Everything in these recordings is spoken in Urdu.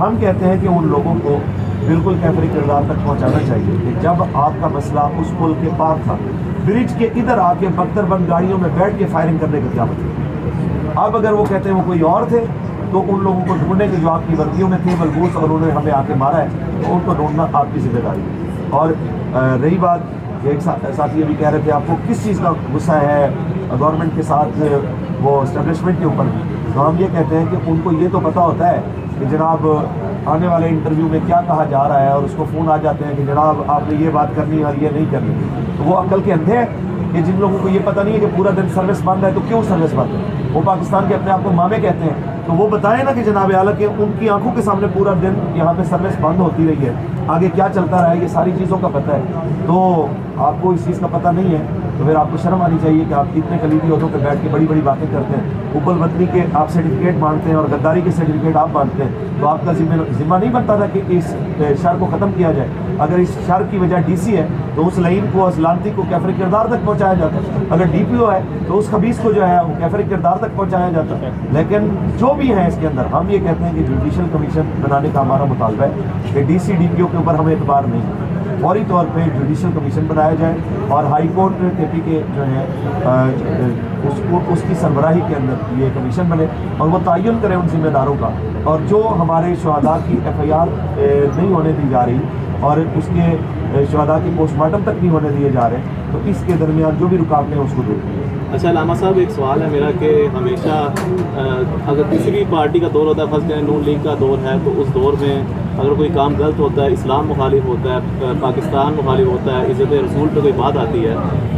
ہم کہتے ہیں کہ ان لوگوں کو بالکل کیفری کردار تک پہنچانا چاہیے کہ جب آپ کا مسئلہ اس پل کے پار تھا، برج کے ادھر آ کے بختر بند گاڑیوں میں بیٹھ کے فائرنگ کرنے کا کیا مطلب؟ اب اگر وہ کہتے ہیں وہ کوئی اور تھے تو ان لوگوں کو ڈھونڈنے کے جو آپ کی وردیوں میں تھے ملبوس اور انہوں نے ہمیں آ کے مارا ہے، تو ان کو ڈھونڈنا آپ کی ذمہ داری ہے۔ اور رہی بات، ایک ساتھی ابھی کہہ رہے تھے آپ کو کس چیز کا غصہ ہے گورنمنٹ کے ساتھ وہ اسٹیبلشمنٹ کے اوپر، تو ہم یہ کہتے ہیں کہ ان کو یہ تو پتہ ہوتا ہے کہ جناب آنے والے انٹرویو میں کیا کہا جا رہا ہے، اور اس کو فون آ جاتے ہیں کہ جناب آپ نے یہ بات کرنی ہے اور یہ نہیں کرنی، تو وہ عقل کے اندھے ہیں کہ جن لوگوں کو یہ پتہ نہیں ہے کہ پورا دن سروس بند ہے تو کیوں سروس بند ہے؟ وہ پاکستان کے اپنے آپ کو مامے کہتے ہیں، تو وہ بتائیں نا کہ جناب اعلیٰ کہ ان کی آنکھوں کے سامنے پورا دن یہاں پہ سروس بند ہوتی رہی ہے، آگے کیا چلتا رہا ہے، یہ ساری چیزوں کا پتہ ہے، تو آپ کو اس چیز کا پتہ نہیں ہے تو پھر آپ کو شرم آنی چاہیے کہ آپ اتنے کلیدی عہدوں پہ بیٹھ کے بڑی بڑی باتیں کرتے ہیں، حب الوطنی کے آپ سرٹیفکیٹ مانگتے ہیں اور غداری کے سرٹیفکیٹ آپ مانگتے ہیں، تو آپ کا ذمہ نہیں بنتا تھا کہ اس شر کو ختم کیا جائے؟ اگر اس شر کی وجہ ڈی سی ہے تو اس لعین کو، اس لعنتی کو کیفر کردار تک پہنچایا جاتا ہے، اگر ڈی پی او ہے تو اس خبیث کو جو ہے وہ کیفر کردار تک پہنچایا جاتا ہے۔ لیکن جو بھی ہیں اس کے اندر ہم یہ کہتے ہیں کہ جوڈیشل کمیشن بنانے کا ہمارا مطالبہ ہے کہ ڈی سی ڈی پی او کے اوپر ہمیں اعتبار نہیں، فوری طور پہ جوڈیشل کمیشن بنایا جائے اور ہائی کورٹ کے پی کے جو ہے اس کی سربراہی کے اندر یہ کمیشن بنے اور وہ تعین کرے ان ذمہ داروں کا، اور جو ہمارے شہداء کی ایف آئی آر نہیں ہونے دی جا رہی اور اس کے شہداء کی پوسٹ مارٹم تک نہیں ہونے دیے جا رہے، تو اس کے درمیان جو بھی رکاوٹیں ہیں اس کو دور کریں۔ اچھا علامہ صاحب، ایک سوال ہے میرا کہ ہمیشہ اگر کسی بھی پارٹی کا دور ہوتا ہے، فرض کریں نون لیگ کا دور ہے، تو اس دور میں اگر کوئی کام غلط ہوتا ہے، اسلام مخالف ہوتا ہے، پاکستان مخالف ہوتا ہے، عزت رسول پہ کوئی بات آتی ہے،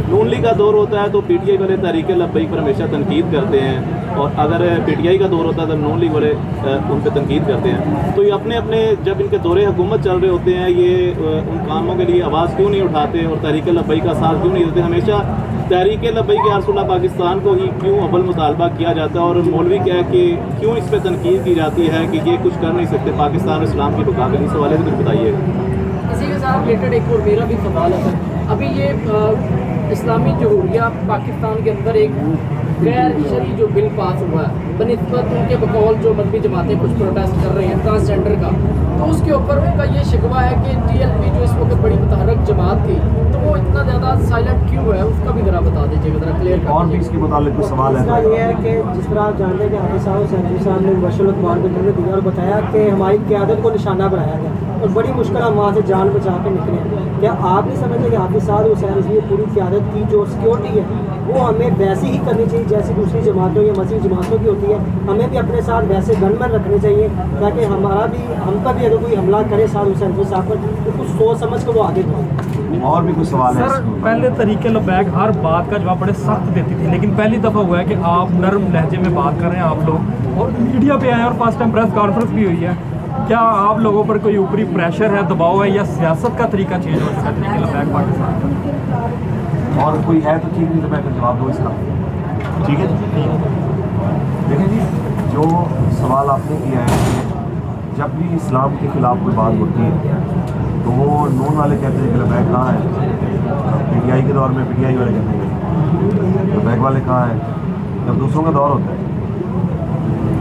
نون لیگ کا دور ہوتا ہے تو پی ٹی آئی والے تحریک لبیک پر ہمیشہ تنقید کرتے ہیں، اور اگر پی ٹی آئی کا دور ہوتا ہے تو نون لیگ والے ان پہ تنقید کرتے ہیں، تو یہ اپنے اپنے جب ان کے دور حکومت چل رہے ہوتے ہیں یہ ان کاموں کے لیے آواز کیوں نہیں اٹھاتے اور تحریک لبیک کا ساتھ کیوں نہیں دیتے؟ ہمیشہ تحریک لبیک یا رسول اللہ پاکستان کو ہی کیوں اول مطالبہ کیا جاتا ہے، اور مولوی کیا ہے کہ کیوں اس پہ تنقید کی جاتی ہے کہ یہ کچھ کر نہیں سکتے پاکستان اور اسلام کی بقا کے لیے؟ اس حوالے سے کچھ بتائیے گا۔ اسی کے ساتھ ریلیٹڈ ایک اور میرا بھی سوال ہے، ابھی یہ اسلامی جمہوریہ پاکستان کے اندر ایک غیر شرعی جو بل پاس ہوا ہے بنسبت ان کے بقول جو مذہبی جماعتیں کچھ پروٹیسٹ کر رہی ہیں ٹرانسجینڈر کا، تو اس کے اوپر ان کا یہ شکوہ ہے کہ ٹی ایل پی جو اس وقت بڑی متحرک جماعت تھی تو وہ اتنا زیادہ سائلنٹ کیوں ہے، اس کا بھی ذرا بتا دیجیے گا، ذرا کلیئر کر اور بھی اس کے متعلق کچھ سوال ہے؟ یہ ہے کہ جس طرح آپ جانتے ہیں کہ حافظ صاحب سینٹری صاحب نے مبشر اخبار کو انٹرویو دیا اور بتایا کہ ہماری قیادت کو نشانہ بنایا گیا اور بڑی مشکل ہم وہاں سے جان بچا کے نکلے ہیں۔ کیا آپ نہیں سمجھتے کہ حافظ صاحب حسین رضوی پوری قیادت کی جو سیکورٹی ہے وہ ہمیں ویسی ہی کرنی چاہیے جیسی دوسری جماعتوں یا مسیحی جماعتوں کی ہوتی ہے؟ ہمیں بھی اپنے ساتھ ویسے گن مین رکھنے چاہیے تاکہ ہم پر بھی اگر کوئی حملہ کرے سعد حسین رضوی صاحب پر تو کچھ سوچ سمجھ کر وہ آگے بڑھیں۔ اور بھی کچھ سوال ہے؟ سر پہلے طریقے لبیک ہر بات کا جواب بڑے سخت دیتی تھی، لیکن پہلی دفعہ ہوا ہے کہ آپ نرم لہجے میں بات کر رہے ہیں آپ لوگ، اور میڈیا پہ آئے ہیں اور فرسٹ ٹائم پریس کانفرنس بھی ہوئی ہے۔ کیا آپ لوگوں پر کوئی اوپری پریشر ہے، دباؤ ہے، یا سیاست کا طریقہ چینج ہو چکا ہے طریقے لبیک پاکستان کا؟ اور کوئی ہے تو ٹھیک، نہیں تو میں پھر جواب دوں اس کا، ٹھیک ہے جی؟ دیکھیں جی، جو سوال آپ نے کیا ہے کہ جب بھی اسلام کے خلاف کوئی بات ہوتی ہے تو وہ نون والے کہتے ہیں کہ لبیک کہاں ہے، پی ٹی آئی کے دور میں پی ٹی آئی والے کہتے ہیں کہ لبیک والے کہاں ہیں، جب دوسروں کا دور ہوتا ہے۔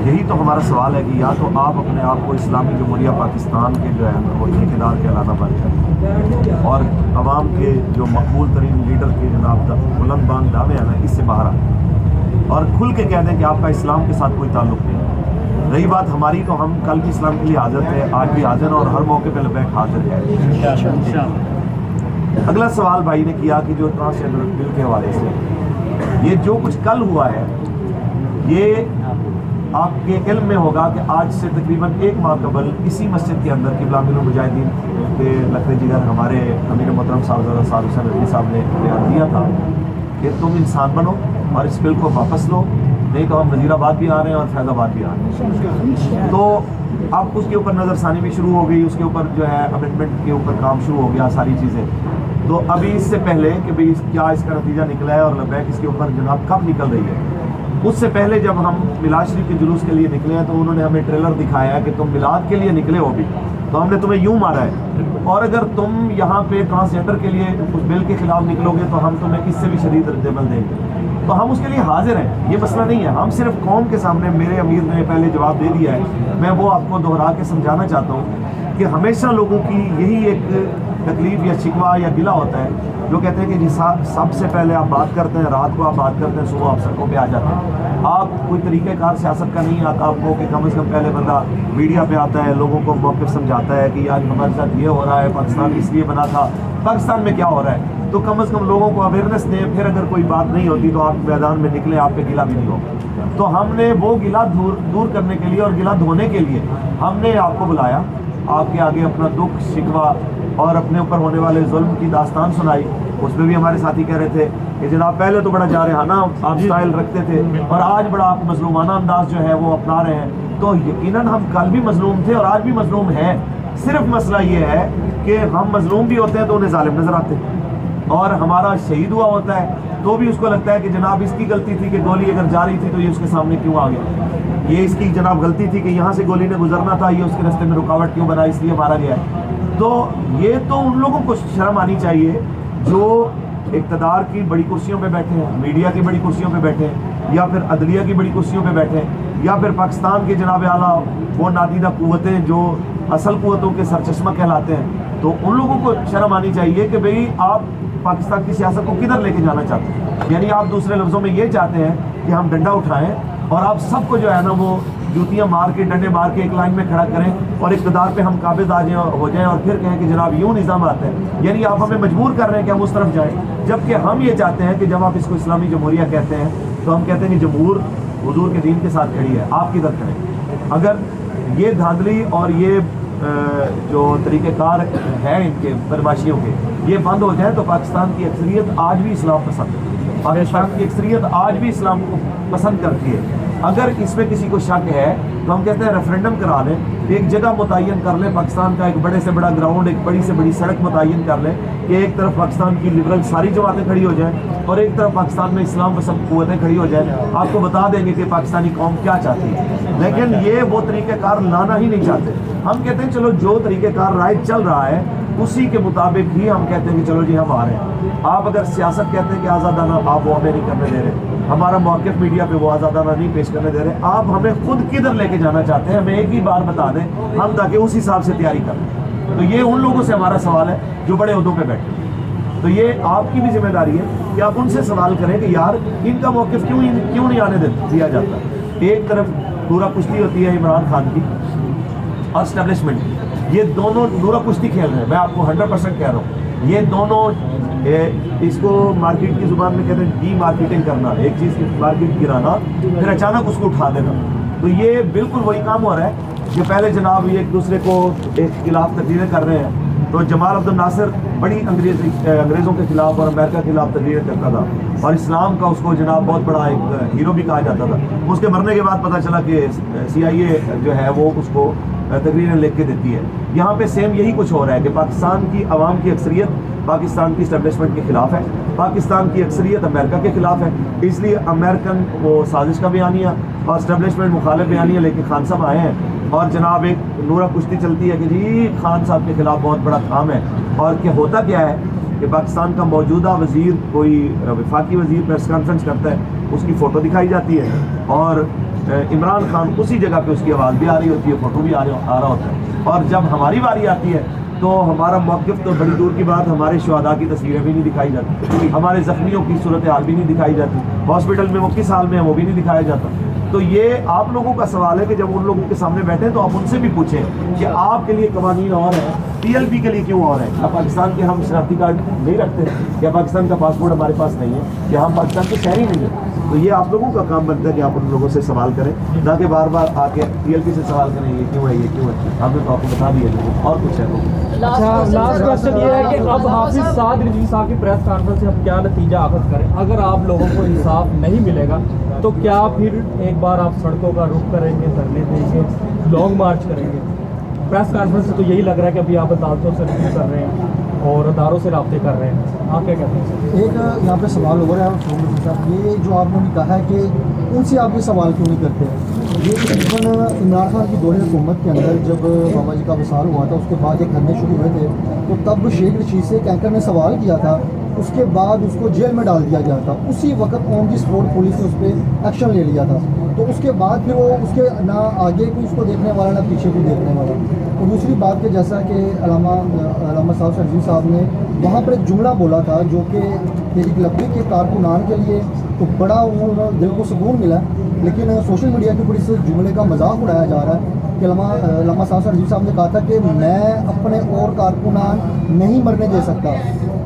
یہی تو ہمارا سوال ہے کہ یا تو آپ اپنے آپ کو اسلامی جمہوریہ پاکستان کے جو ہے وہ ٹھیکیدار کہلانا بند کریں اور عوام کے جو مقبول ترین لیڈر کے جناب بلند بانگ دعوے ہیں نا اس سے باہر آئیں اور کھل کے کہہ دیں کہ آپ کا اسلام کے ساتھ کوئی تعلق نہیں۔ رہی بات ہماری، تو ہم کل بھی اسلام کے لیے حاضر تھے، آج بھی حاضر ہیں اور ہر موقع پہ لبیک حاضر ہے۔ اگلا سوال بھائی نے کیا کہ جو ٹرانسجینڈر بل کے حوالے سے یہ جو کچھ کل ہوا ہے، یہ آپ کے علم میں ہوگا کہ آج سے تقریباً 1 ماہ قبل اسی مسجد کے اندر قبلہ امیر المجاہدین کے لقب جگر ہمارے امیر محترم صاحب سعد حسین رضوی صاحب نے بیان دیا تھا کہ تم انسان بنو اور اس بل کو واپس لو، نہیں تو ہم وزیر آباد بھی آ رہے ہیں اور فیض آباد بھی آ رہے ہیں۔ تو اب اس کے اوپر نظر ثانی بھی شروع ہو گئی، اس کے اوپر جو ہے امینڈمنٹ کے اوپر کام شروع ہو گیا، ساری چیزیں۔ تو ابھی اس سے پہلے کہ بھئی کیا اس کا نتیجہ نکلا ہے اور لبیک اس کے اوپر جناب کب نکل رہی ہے، اس سے پہلے جب ہم میلاد شریف کے جلوس کے لیے نکلے ہیں تو انہوں نے ہمیں ٹریلر دکھایا ہے کہ تم میلاد کے لیے نکلے ہو بھی، تو ہم نے تمہیں یوں مارا ہے، اور اگر تم یہاں پہ ٹرانسجینڈر کے لیے اس بل کے خلاف نکلو گے تو ہم تمہیں اس سے بھی شدید رد عمل دیں گے۔ تو ہم اس کے لیے حاضر ہیں، یہ مسئلہ نہیں ہے. ہم صرف قوم کے سامنے، میرے امیر نے پہلے جواب دے دیا ہے، میں وہ آپ کو دہرا کے سمجھانا چاہتا ہوں کہ ہمیشہ لوگوں کی یہی ایک تکلیف یا شکوہ یا گلہ ہوتا ہے، جو کہتے ہیں کہ جی سب سے پہلے آپ بات کرتے ہیں، رات کو آپ بات کرتے ہیں، صبح آپ سڑکوں پہ آ جاتے ہیں. آپ کوئی طریقہ کار سیاست کا نہیں آتا آپ کو کہ کم از کم پہلے بندہ میڈیا پہ آتا ہے، لوگوں کو موقف سمجھاتا ہے کہ یار ہمارے ساتھ یہ ہو رہا ہے، پاکستان اس لیے بنا تھا، پاکستان میں کیا ہو رہا ہے، تو کم از کم لوگوں کو اویئرنیس دیں. پھر اگر کوئی بات نہیں ہوتی تو آپ میدان میں نکلیں، آپ پہ گلہ بھی نہیں ہوگا. تو ہم نے وہ گلہ دور کرنے کے لیے اور گلہ دھونے کے لیے ہم نے آپ کو بلایا، آپ کے آگے اپنا دکھ شکوہ اور اپنے اوپر ہونے والے ظلم کی داستان سنائی. اس میں بھی ہمارے ساتھی کہہ رہے تھے کہ جناب پہلے تو بڑا جارحانہ آپ اسٹائل رکھتے تھے اور آج بڑا آپ مظلومانہ انداز جو ہے وہ اپنا رہے ہیں. تو یقیناً ہم کل بھی مظلوم تھے اور آج بھی مظلوم ہیں. صرف مسئلہ یہ ہے کہ ہم مظلوم بھی ہوتے ہیں تو انہیں ظالم نظر آتے ہیں، اور ہمارا شہید ہوا ہوتا ہے تو بھی اس کو لگتا ہے کہ جناب اس کی غلطی تھی کہ گولی اگر جا رہی تھی تو یہ اس کے سامنے کیوں آ گیا، یہ اس کی جناب غلطی تھی کہ یہاں سے گولی نے گزرنا تھا، یہ اس کے راستے میں رکاوٹ کیوں بنا، اس لیے مارا گیا ہے. تو یہ تو ان لوگوں کو شرم آنی چاہیے جو اقتدار کی بڑی کرسیوں پہ بیٹھے ہیں، میڈیا کی بڑی کرسیوں پہ بیٹھے ہیں، یا پھر عدلیہ کی بڑی کرسیوں پہ بیٹھے ہیں، یا پھر پاکستان کے جناب اعلیٰ وہ نادیدہ قوتیں جو اصل قوتوں کے سرچشمہ کہلاتے ہیں. تو ان لوگوں کو شرم آنی چاہیے کہ بھئی آپ پاکستان کی سیاست کو کدھر لے کے جانا چاہتے ہیں. یعنی آپ دوسرے لفظوں میں یہ چاہتے ہیں کہ ہم ڈنڈا اٹھائیں اور آپ سب کو جو ہے نا وہ جوتیاں مار کے ڈنڈے مار کے ایک لائن میں کھڑا کریں اور اقتدار پہ ہم قابض ہو جائیں اور پھر کہیں کہ جناب یوں نظام آتا ہے. یعنی آپ ہمیں مجبور کر رہے ہیں کہ ہم اس طرف جائیں، جبکہ ہم یہ چاہتے ہیں کہ جب آپ اس کو اسلامی جمہوریہ کہتے ہیں تو ہم کہتے ہیں کہ جمہور حضور کے دین کے ساتھ کھڑی ہے، آپ کدھر کھڑے. اگر یہ دھاندلی اور یہ جو طریقہ کار ہے ان کے بدماشیوں کے یہ بند ہو جائے تو پاکستان کی اکثریت آج بھی اسلام پسند ہے، پاکستان کی اکثریت آج بھی اسلام کو پسند کرتی ہے. اگر اس میں کسی کو شک ہے تو ہم کہتے ہیں ریفرینڈم کرا لیں، ایک جگہ متعین کر لیں، پاکستان کا ایک بڑے سے بڑا گراؤنڈ، ایک بڑی سے بڑی سڑک متعین کر لیں کہ ایک طرف پاکستان کی لبرل ساری جماعتیں کھڑی ہو جائیں اور ایک طرف پاکستان میں اسلام پسند قوتیں کھڑی ہو جائیں. آپ کو بتا دیں گے کہ پاکستانی قوم کیا چاہتی ہے. لیکن یہ وہ طریقہ کار لانا ہی نہیں چاہتے. ہم کہتے ہیں چلو جو طریقہ کار رائج چل رہا ہے اسی کے مطابق ہی ہم کہتے ہیں کہ چلو جی ہم آ رہے ہیں. آپ اگر سیاست کہتے ہیں کہ آزادانہ، آپ وہ ہمیں نہیں کرنے دے رہے، ہمارا موقف میڈیا پہ وہ آزادانہ نہیں پیش کرنے دے رہے. آپ ہمیں خود کدھر لے کے جانا چاہتے ہیں ہمیں ایک ہی بار بتا دیں ہم تاکہ اس حساب سے تیاری کریں. تو یہ ان لوگوں سے ہمارا سوال ہے جو بڑے عہدوں پہ بیٹھے. تو یہ آپ کی بھی ذمہ داری ہے کہ آپ ان سے سوال کریں کہ یار ان کا موقف کیوں نہیں آنے دیا جاتا. ایک طرف نورا کشتی ہوتی ہے عمران خان کی اور اسٹیبلشمنٹ کی، یہ دونوں نورا کشتی کھیل رہے ہیں. میں آپ کو 100% کہہ رہا ہوں یہ دونوں اس کو مارکیٹ کی زبان میں کہتے ہیں ڈی مارکیٹنگ کرنا، ایک چیز کی مارکیٹ گرانا پھر اچانک اس کو اٹھا دینا. تو یہ بالکل وہی کام ہو رہا ہے کہ پہلے جناب یہ ایک دوسرے کو ایک خلاف تقریریں کر رہے ہیں. تو جمال عبد الناصر بڑی انگریزوں کے خلاف اور امریکہ کے خلاف تقریریں کرتا تھا اور اسلام کا اس کو جناب بہت بڑا ایک ہیرو بھی کہا جاتا تھا. اس کے مرنے کے بعد پتہ چلا کہ CIA جو ہے وہ اس کو تقریریں لکھ کے دیتی ہے. یہاں پہ سیم یہی کچھ ہو رہا ہے کہ پاکستان کی عوام کی اکثریت پاکستان کی اسٹیبلشمنٹ کے خلاف ہے، پاکستان کی اکثریت امریکہ کے خلاف ہے. اس لیے امریکن وہ سازش کا بیانیہ اور اسٹیبلشمنٹ مخالف بیانیہ لے کے خان صاحب آئے ہیں اور جناب ایک نورا کشتی چلتی ہے کہ جی خان صاحب کے خلاف بہت بڑا کام ہے. اور کہ ہوتا کیا ہے کہ پاکستان کا موجودہ وزیر کوئی وفاقی وزیر پریس کانفرنس کرتا ہے، اس کی فوٹو دکھائی جاتی ہے اور عمران خان اسی جگہ پہ اس کی آواز بھی آ رہی ہوتی ہے، فوٹو بھی آ رہا ہوتا ہے. اور جب ہماری باری آتی ہے تو ہمارا موقف تو بڑی دور کی بات، ہمارے شہداء کی تصویریں بھی نہیں دکھائی جاتی، ہمارے زخمیوں کی صورتحال بھی نہیں دکھائی جاتی، ہاسپٹل میں وہ کس حال میں ہیں وہ بھی نہیں دکھایا جاتا. تو یہ آپ لوگوں کا سوال ہے کہ جب ان لوگوں کے سامنے بیٹھیں تو آپ ان سے بھی پوچھیں کہ آپ کے لیے قوانین اور ہیں، PLP کے لیے کیوں اور ہیں؟ کیا پاکستان کے ہم شناختی کارڈ نہیں رکھتے؟ کیا پاکستان کا پاسپورٹ ہمارے پاس نہیں ہے؟ کیا ہم پاکستان کے شہری نہیں ہیں؟ تو یہ آپ لوگوں کا کام بنتا ہے کہ آپ ان لوگوں سے سوال کریں، نہ کہ بار بار آ کے PLP سے سوال کریں یہ کیوں ہے یہ کیوں ہے. ہم نے تو آپ کو بتا دیا اور کچھ ہے. اچھا لاسٹ کوشچن یہ ہے کہ اب حافظ سعد رضوی صاحب کی پریس کانفرنس سے ہم کیا نتیجہ اخذ کریں؟ اگر آپ لوگوں کو انصاف نہیں ملے گا تو کیا پھر ایک بار آپ سڑکوں کا رخ کریں گے، دھرنے دیں گے، لانگ مارچ کریں گے؟ پریس کانفرنس سے تو یہی لگ رہا ہے کہ ابھی آپ عدالتوں سے رجوع کر رہے ہیں اور اداروں سے رابطے کر رہے ہیں، آپ کیا کہتے ہیں؟ ایک یہاں پہ سوال ہو رہا ہے صاحب، یہ جو آپ نے کہا ہے کہ ان سے آپ یہ سوال کیوں نہیں کرتے؟ یہ تقریباً عمران خان کی دور حکومت کے اندر جب بابا جی کا وصال ہوا تھا اس کے بعد ایک دھرنے شروع ہوئے تھے تو تب شیخ رشید سے ایک اینکر نے سوال کیا تھا اس کے بعد اس کو جیل میں ڈال دیا گیا تھا. اسی وقت آن دی اسپاٹ پولیس نے اس پہ ایکشن لے لیا تھا. تو اس کے بعد پھر وہ اس کے نہ آگے کوئی اس کو دیکھنے والا نہ پیچھے کوئی دیکھنے والا. اور دوسری بات کہ جیسا کہ علامہ صاحب شرجیل صاحب نے وہاں پر ایک جملہ بولا تھا جو کہ تحریک لبیک کے کارکنان کے لیے تو بڑا دل کو سکون ملا, لیکن سوشل میڈیا کے اوپر اس جملے کا مذاق اڑایا جا رہا ہے کہ علامہ صاحب شرجیل صاحب نے کہا تھا کہ میں اپنے اور کارکنان نہیں مرنے دے سکتا.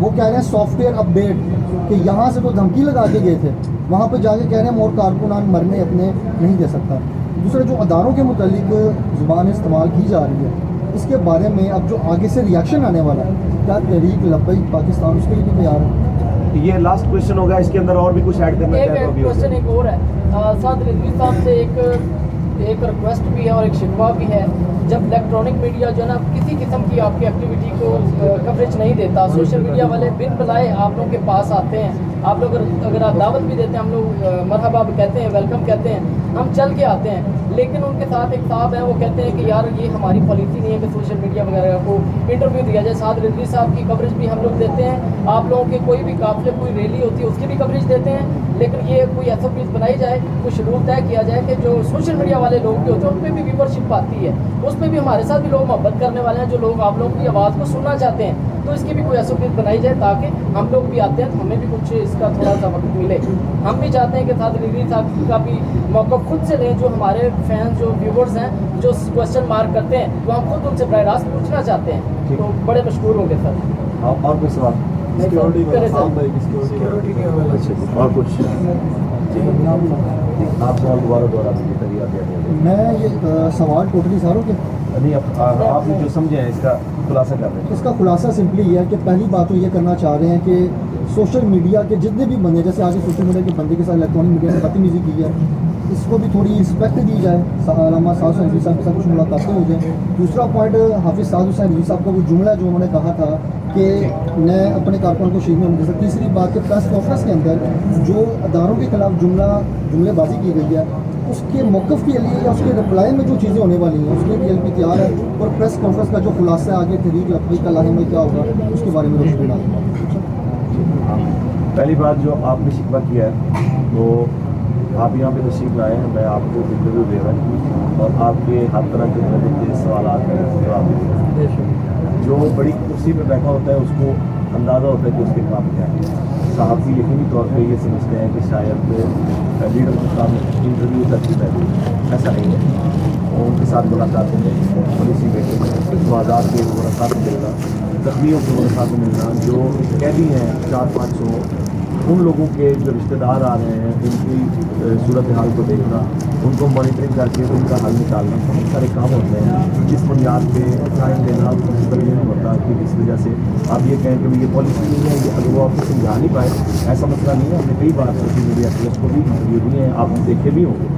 وہ کہہ رہے ہیں سافٹ ویئر اپڈیٹ کہ یہاں سے تو دھمکی لگا کے گئے تھے, وہاں پہ جا کے کہہ رہے ہیں اور کارکنان مرنے اپنے نہیں دے سکتا. دوسرے جو اداروں کے متعلق زبان استعمال کی جا رہی ہے اس کے بارے میں اب جو آگے سے ریئیکشن آنے والا ہے, کیا تحریک لبیک پاکستان اس کے لیے بھی تیار ہے؟ یہ لاسٹ کوشچن ہوگا, اس کے اندر اور بھی کچھ ایڈ کرنا چاہتے ہو؟ کوشچن ایک اور ہے, سعد رضوی صاحب سے ایک ریکویسٹ بھی ہے اور ایک شکوہ بھی ہے. جب الیکٹرانک میڈیا جو ہے نا کسی قسم کی آپ کی ایکٹیویٹی کو کوریج نہیں دیتا, سوشل میڈیا والے بن بلائے آپ لوگوں کے پاس آتے ہیں, آپ لوگ اگر آپ دعوت بھی دیتے ہیں, ہم لوگ مرحبا کہتے ہیں, ویلکم کہتے ہیں, ہم چل کے آتے ہیں, لیکن ان کے ساتھ ایک صاحب ہیں وہ کہتے ہیں کہ یار یہ ہماری پالیسی نہیں ہے کہ سوشل میڈیا وغیرہ کو انٹرویو دیا جائے. سعد رضوی صاحب کی کوریج بھی ہم لوگ دیتے ہیں, آپ لوگوں کی کوئی بھی قافلے کوئی ریلی ہوتی ہے اس کی بھی کوریج دیتے ہیں, لیکن یہ کوئی ایسا پیس بنائی جائے, کوئی شیڈول طے کیا جائے کہ جو سوشل میڈیا والے لوگ بھی ہوتے ہیں ان پہ بھی ویورشپ آتی ہے, اس پہ بھی ہمارے ساتھ بھی لوگ محبت کرنے والے ہیں, جو لوگ آپ لوگوں کی آواز کو سننا چاہتے ہیں, تو اس کی بھی کوئی ایسا پیس بنائی جائے تاکہ ہم لوگ بھی آتے ہیں تو ہمیں بھی کچھ اس کا تھوڑا سا وقت ملے. ہم بھی چاہتے ہیں کہ سعد رضوی صاحب کا بھی موقع خود سے لیں, جو ہمارے فینس جو ویورز ہیں جو کوشچن مارک کرتے ہیں وہ ہم خود ان سے براہ راست پوچھنا چاہتے ہیں, تو بڑے مشکور ہوں گے سر. اور کوئی سوال اور کچھ آپ سوال دوبارہ میں یہ سوال ٹوٹلی ساروں کے نہیں, آپ نے جو سمجھے ہیں اس کا خلاصہ کر رہے ہیں. اس کا خلاصہ سمپلی یہ ہے کہ پہلی بات تو یہ کرنا چاہ رہے ہیں کہ سوشل میڈیا کے جتنے بھی بندے, جیسے آگے سوشل میڈیا کے بندے کے ساتھ الیکٹرانک میڈیا نے بدتمیزی کی ہے, اس کو بھی تھوڑی رسپیکٹ دی جائے, علامہ صاحب رضوی صاحب کے ساتھ کچھ ملاقاتیں ہو جائیں. دوسرا پوائنٹ حافظ سعد حسین رضوی صاحب کا وہ جملہ جو انہوں نے کہا تھا کہ میں اپنے کارکن کو شہید نہیں دے سکتا. تیسری بات کہ پریس کانفرنس کے اندر جو اداروں کے خلاف جملے بازی کی گئی ہے اس کے موقف کے لیے یا اس کے رپلائی میں جو چیزیں ہونے والی ہیں اس کے لیے بھی تیار ہے, اور پریس کانفرنس کا جو خلاصہ ہے آگے تحریک لبیک کا لاہے میں کیا ہوگا اس کے بارے میں روشنی ڈالیں. پہلی بات جو آپ نے شکوہ کیا ہے تو آپ یہاں پہ تشریف لائے ہیں, میں آپ کو انٹرویو دے رہا ہوں اور آپ کے ہر طرح کے سوالات کا جواب دے رہا ہوں. جو بڑی کرسی پہ بیٹھا ہوتا ہے اس کو اندازہ ہوتا ہے کہ اس کے کام کیا ہے. صحافی یقینی طور پہ یہ سمجھتے ہیں کہ شاید لیڈر کے ساتھ انٹرویو تک بھی بیٹھے, ایسا نہیں ہے. اور ان کے ساتھ ملاقاتیں میں پالیسی بیٹھے آزاد کے ملاقات ملنا, زخمیوں کے ملاقات ملنا, جو قیدی ہیں 400-500 ان لوگوں کے جو رشتہ دار آ رہے ہیں ان کی صورتحال کو دیکھنا, ان کو مانیٹرنگ کر کے ان کا حل نکالنا, بہت سارے کام ہوتے ہیں جس بنیاد پہ ٹائم دینا پاسبل نہیں ہوتا کہ اس وجہ سے آپ یہ کہیں کہ یہ پالیسی نہیں ہے, یہ اگر وہ آپ کو سمجھا نہیں پائے, ایسا مسئلہ نہیں ہے. ہم نے کئی بار سوشل میڈیا ایکٹیوسٹ کو بھی انٹرویو دیے ہیں, آپ نے دیکھے بھی ہوں گے,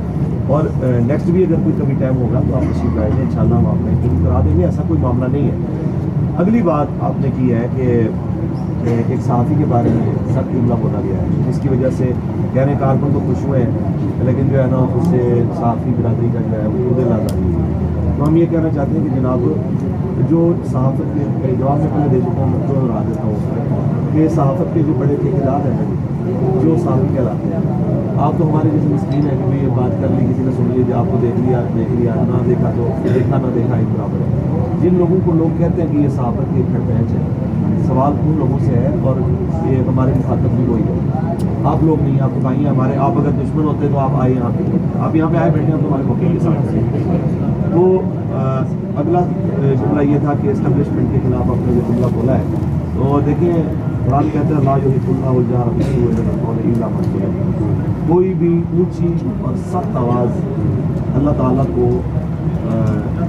اور نیکسٹ بھی اگر کوئی کبھی ٹائم ہوگا تو آپ تشریف لائیں گے, ان شاء اللہ ہم آپ نے انٹرویو کرا دیں گے, ایسا کوئی معاملہ نہیں ہے. اگلی بات آپ نے کی ہے کہ ایک صحافی کے بارے میں سخت جملہ بولا گیا ہے جس کی وجہ سے کہنے کارکن تو خوش ہوئے ہیں لیکن جو ہے نا اس سے صحافی برادری کا جو ہے وہ خود لازمی ہے. تو ہم یہ کہنا چاہتے ہیں کہ جناب جو صحافت کے جواب میں پہلے دے چکا ہوں تو دوہرا دیتا ہوں کہ صحافت کے جو بڑے ٹھیکیدار ہیں جو صحافی کہلاتے ہیں, آپ تو ہمارے جیسے مسکین ہے کہ بھائی یہ بات کر لی, کسی نے سن لی, آپ کو دیکھ لیا نہ دیکھا تو دیکھا نہ دیکھا ایک برابر ہے. جن لوگوں کو لوگ کہتے ہیں کہ یہ صحافت کی ایک بینچ ہے, سوال ان لوگوں سے ہے اور یہ ہمارے مخاطب بھی وہی ہے. آپ لوگ نہیں, آپ بھائی ہیں ہمارے, آپ اگر دشمن ہوتے تو آپ آئے یہاں پہ, آپ یہاں پہ آئے بیٹھے ہیں تمہارے وکیل کے ساتھ. تو اگلا جملہ یہ تھا کہ اسٹیبلشمنٹ کے خلاف آپ نے جو جملہ بولا ہے تو دیکھیں قرآن کہتے ہیں اللہ یحب الجہر بالسوء الا من ظلم. کوئی بھی اونچی اور سخت آواز اللہ تعالیٰ کو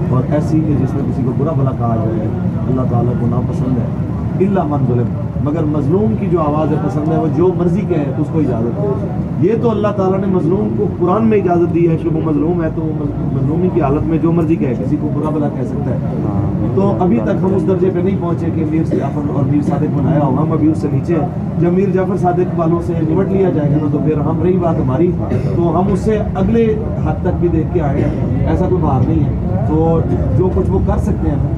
اور ایسی کہ جس میں کسی کو برا بھلا کہا جائے اللہ تعالیٰ کو ناپسند ہے, الا من ظلم, مگر مظلوم کی جو آواز ہے پسند ہے, وہ جو مرضی کہے اس کو اجازت ہے. یہ تو اللہ تعالیٰ نے مظلوم کو قرآن میں اجازت دی ہے کہ وہ مظلوم ہے تو مظلومی کی حالت میں جو مرضی کہے, کسی کو برا بھلا کہہ سکتا ہے. تو ابھی تک ہم اس درجے پہ نہیں پہنچے کہ میر جعفر اور میر صادق بنایا ہو, ہم ابھی اس سے نیچے ہیں. جب میر جعفر صادق والوں سے نمٹ لیا جائے گا نا تو پھر ہم رہی بات ہماری تو ہم اس سے اگلے حد تک بھی دیکھ کے آئے ہیں, ایسا کوئی باہر نہیں ہے. تو جو کچھ وہ کر سکتے ہیں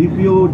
DPO